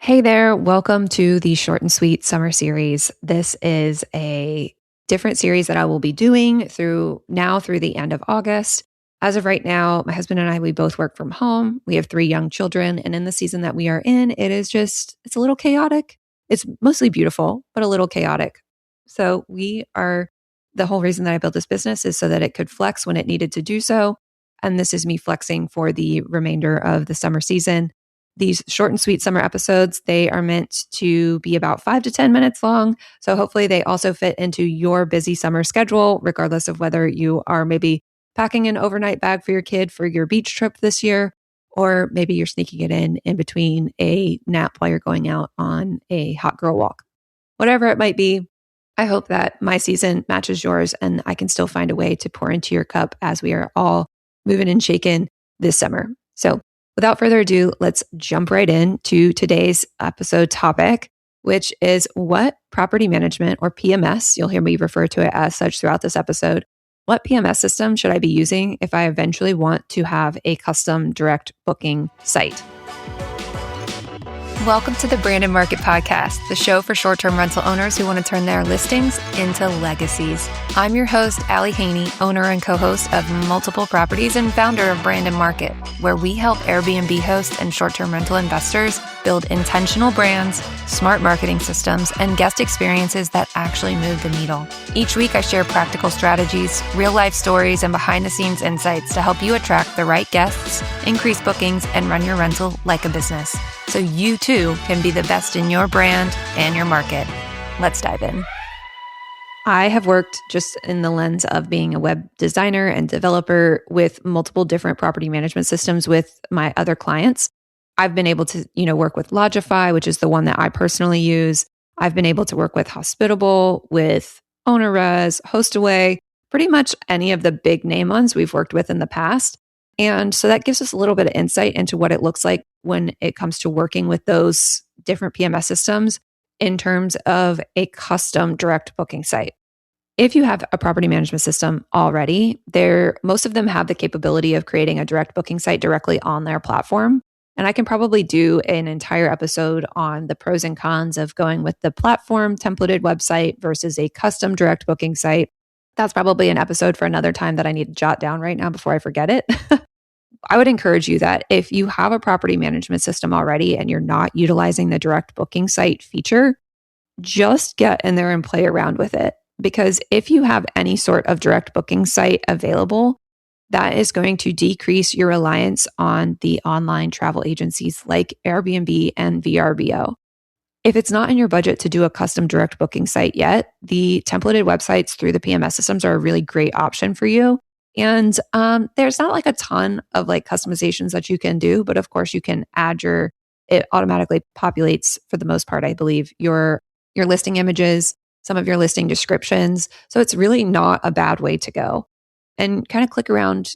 Hey there, welcome to the short and sweet summer series. This is a different series that I will be doing through the end of August. As of right now, my husband and I, we both work from home. We have 3 young children, and in the season that we are in, it's a little chaotic. It's mostly beautiful, but a little chaotic. So the whole reason that I built this business is so that it could flex when it needed to do so. And this is me flexing for the remainder of the summer season. These short and sweet summer episodes, they are meant to be about 5 to 10 minutes long. So hopefully they also fit into your busy summer schedule, regardless of whether you are maybe packing an overnight bag for your kid for your beach trip this year, or maybe you're sneaking it in between a nap while you're going out on a hot girl walk. Whatever it might be, I hope that my season matches yours and I can still find a way to pour into your cup as we are all moving and shaking this summer. So without further ado, let's jump right into today's episode topic, which is what property management or PMS, you'll hear me refer to it as such throughout this episode. What PMS system should I be using if I eventually want to have a custom direct booking site? Welcome to the Brandon Market Podcast, the show for short-term rental owners who want to turn their listings into legacies. I'm your host, Allie Haney, owner and co-host of multiple properties and founder of Brandon Market, where we help Airbnb hosts and short-term rental investors build intentional brands, smart marketing systems, and guest experiences that actually move the needle. Each week, I share practical strategies, real-life stories, and behind-the-scenes insights to help you attract the right guests, increase bookings, and run your rental like a business, so you too can be the best in your brand and your market. Let's dive in. I have worked just in the lens of being a web designer and developer with multiple different property management systems with my other clients. I've been able to, work with Lodgify, which is the one that I personally use. I've been able to work with Hospitable, with OwnerRez, HostAway, pretty much any of the big name ones we've worked with in the past. And so that gives us a little bit of insight into what it looks like when it comes to working with those different PMS systems in terms of a custom direct booking site. If you have a property management system already, most of them have the capability of creating a direct booking site directly on their platform. And I can probably do an entire episode on the pros and cons of going with the platform templated website versus a custom direct booking site. That's probably an episode for another time that I need to jot down right now before I forget it. I would encourage you that if you have a property management system already and you're not utilizing the direct booking site feature, just get in there and play around with it. Because if you have any sort of direct booking site available, that is going to decrease your reliance on the online travel agencies like Airbnb and VRBO. If it's not in your budget to do a custom direct booking site yet, the templated websites through the PMS systems are a really great option for you. And there's not like a ton of like customizations that you can do, but of course you can add it automatically populates for the most part, I believe, your listing images, some of your listing descriptions. So it's really not a bad way to go. And kind of click around,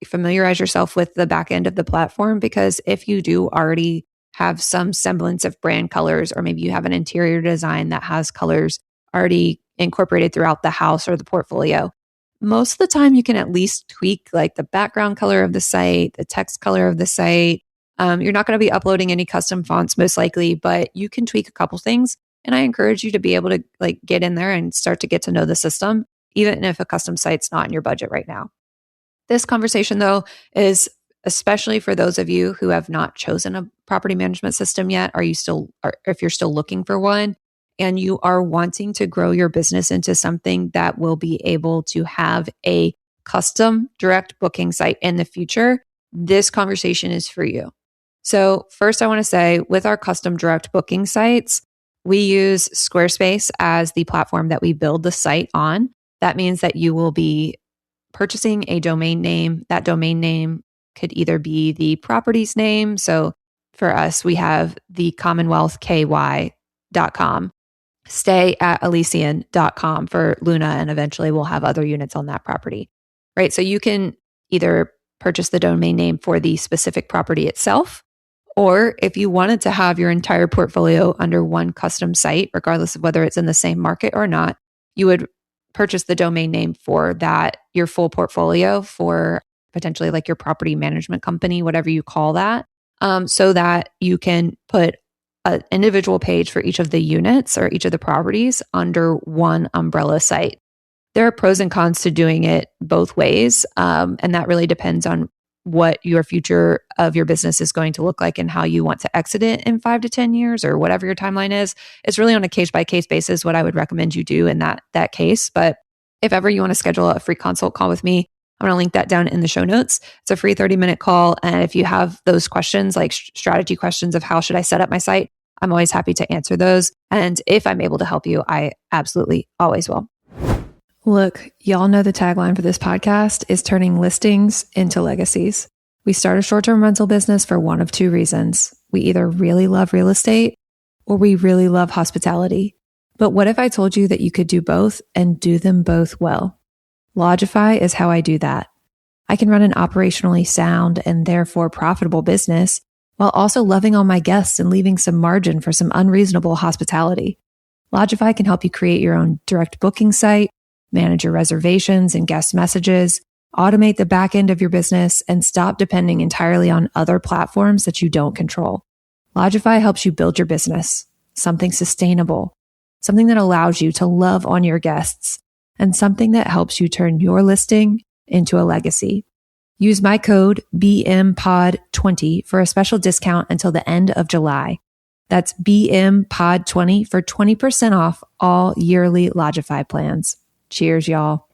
familiarize yourself with the back end of the platform, because if you do already have some semblance of brand colors, or maybe you have an interior design that has colors already incorporated throughout the house or the portfolio, most of the time you can at least tweak like the background color of the site, the text color of the site. You're not going to be uploading any custom fonts most likely, but you can tweak a couple things. And I encourage you to be able to like get in there and start to get to know the system, even if a custom site's not in your budget right now. This conversation though is especially for those of you who have not chosen a property management system yet. Or if you're still looking for one, and you are wanting to grow your business into something that will be able to have a custom direct booking site in the future, this conversation is for you. So first, I want to say with our custom direct booking sites, we use Squarespace as the platform that we build the site on. That means that you will be purchasing a domain name. That domain name could either be the property's name. So for us, we have the CommonwealthKY.com. Stay at Elysian.com for Luna, and eventually we'll have other units on that property, right? So you can either purchase the domain name for the specific property itself, or if you wanted to have your entire portfolio under one custom site, regardless of whether it's in the same market or not, you would purchase the domain name for that, your full portfolio for potentially like your property management company, whatever you call that, so that you can put an individual page for each of the units or each of the properties under one umbrella site. There are pros and cons to doing it both ways. And that really depends on what your future of your business is going to look like and how you want to exit it in 5 to 10 years or whatever your timeline is. It's really on a case by case basis what I would recommend you do in that case. But if ever you want to schedule a free consult call with me, I'm going to link that down in the show notes. It's a free 30-minute call. And if you have those questions, like strategy questions of how should I set up my site, I'm always happy to answer those. And if I'm able to help you, I absolutely always will. Look, y'all know the tagline for this podcast is turning listings into legacies. We start a short-term rental business for one of two reasons. We either really love real estate or we really love hospitality. But what if I told you that you could do both and do them both well? Lodgify is how I do that. I can run an operationally sound and therefore profitable business while also loving on my guests and leaving some margin for some unreasonable hospitality. Lodgify can help you create your own direct booking site, manage your reservations and guest messages, automate the back end of your business, and stop depending entirely on other platforms that you don't control. Lodgify helps you build your business, something sustainable, something that allows you to love on your guests, and something that helps you turn your listing into a legacy. Use my code BMPOD20 for a special discount until the end of July. That's BMPOD20 for 20% off all yearly Lodgify plans. Cheers, y'all.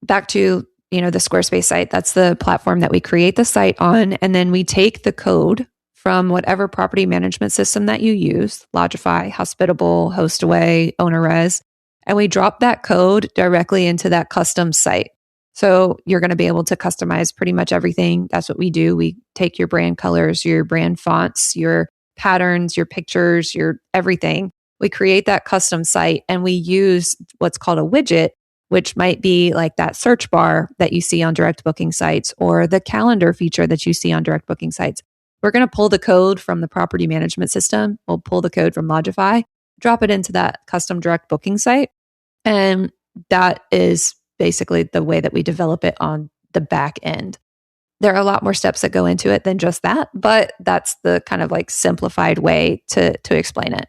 Back to, the Squarespace site. That's the platform that we create the site on. And then we take the code from whatever property management system that you use, Lodgify, Hospitable, HostAway, OwnerRez, and we drop that code directly into that custom site. So you're going to be able to customize pretty much everything. That's what we do. We take your brand colors, your brand fonts, your patterns, your pictures, your everything. We create that custom site and we use what's called a widget, which might be like that search bar that you see on direct booking sites or the calendar feature that you see on direct booking sites. We're going to pull the code from the property management system. We'll pull the code from Lodgify, drop it into that custom direct booking site. And that is basically the way that we develop it on the back end. There are a lot more steps that go into it than just that, but that's the kind of like simplified way to explain it.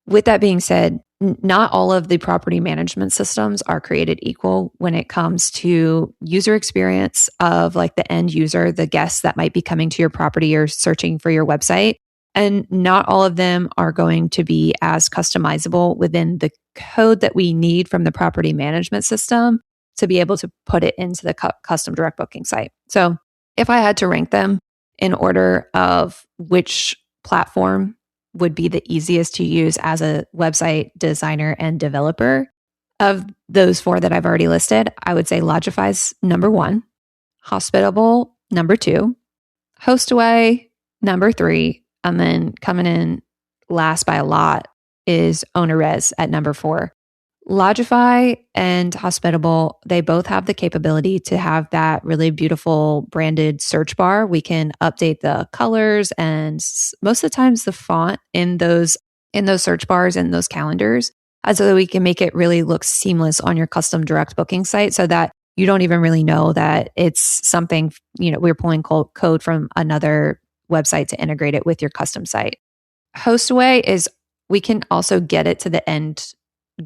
With that being said, not all of the property management systems are created equal when it comes to user experience of like the end user, the guests that might be coming to your property or searching for your website. And not all of them are going to be as customizable within the code that we need from the property management system to be able to put it into the custom direct booking site. So if I had to rank them in order of which platform would be the easiest to use as a website designer and developer, of those four that I've already listed, I would say Lodgify's number 1, Hospitable number 2, HostAway number 3, and then coming in last by a lot is OwnerRez at number 4. Lodgify and Hospitable, they both have the capability to have that really beautiful branded search bar. We can update the colors and most of the times the font in those search bars and those calendars, so that we can make it really look seamless on your custom direct booking site so that you don't even really know that it's something, we're pulling code from another website to integrate it with your custom site. HostAway is, we can also get it to the end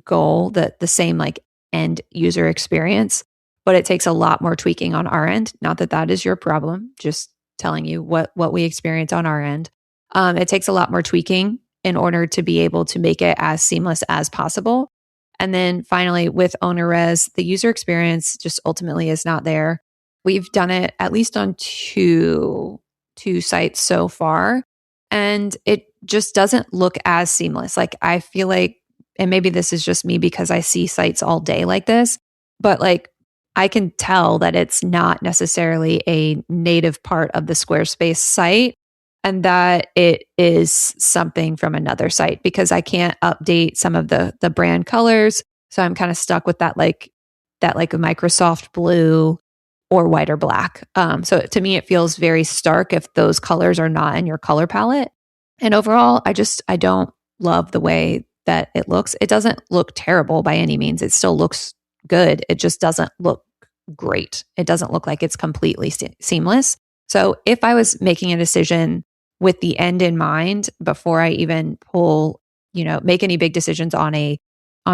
goal, the same like end user experience, but it takes a lot more tweaking on our end. Not that that is your problem, just telling you what we experience on our end. It takes a lot more tweaking in order to be able to make it as seamless as possible. And then finally with OwnerRez, the user experience just ultimately is not there. We've done it at least on two sites so far, and it just doesn't look as seamless. Like I feel like, and maybe this is just me because I see sites all day like this, but like I can tell that it's not necessarily a native part of the Squarespace site and that it is something from another site because I can't update some of the brand colors. So I'm kind of stuck with that like a Microsoft blue or white or black. So to me, it feels very stark if those colors are not in your color palette. And overall, I don't love the way that it looks. It doesn't look terrible by any means. It still looks good. It just doesn't look great. It doesn't look like it's completely seamless. So if I was making a decision with the end in mind before I even make any big decisions on a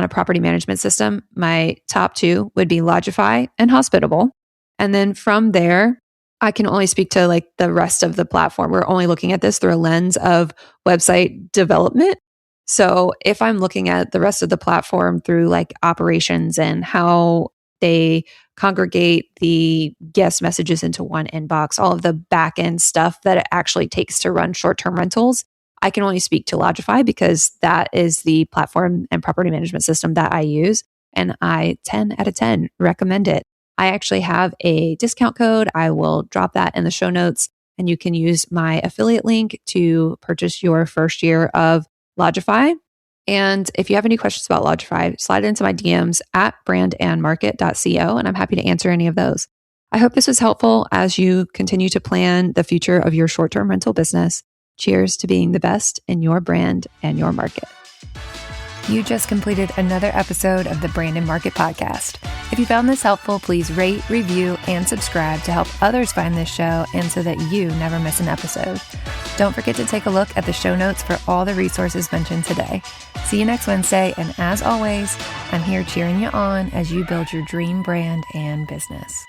property management system. My top two would be Lodgify and Hospitable. And then from there, I can only speak to like the rest of the platform. We're only looking at this through a lens of website development. So if I'm looking at the rest of the platform through like operations and how they congregate the guest messages into one inbox, all of the back end stuff that it actually takes to run short-term rentals, I can only speak to Lodgify because that is the platform and property management system that I use. And I 10 out of 10 recommend it. I actually have a discount code. I will drop that in the show notes, and you can use my affiliate link to purchase your first year of Lodgify. And if you have any questions about Lodgify, slide into my DMs at brandandmarket.co, and I'm happy to answer any of those. I hope this was helpful as you continue to plan the future of your short-term rental business. Cheers to being the best in your brand and your market. You just completed another episode of the Brand and Market Podcast. If you found this helpful, please rate, review, and subscribe to help others find this show and so that you never miss an episode. Don't forget to take a look at the show notes for all the resources mentioned today. See you next Wednesday, and as always, I'm here cheering you on as you build your dream brand and business.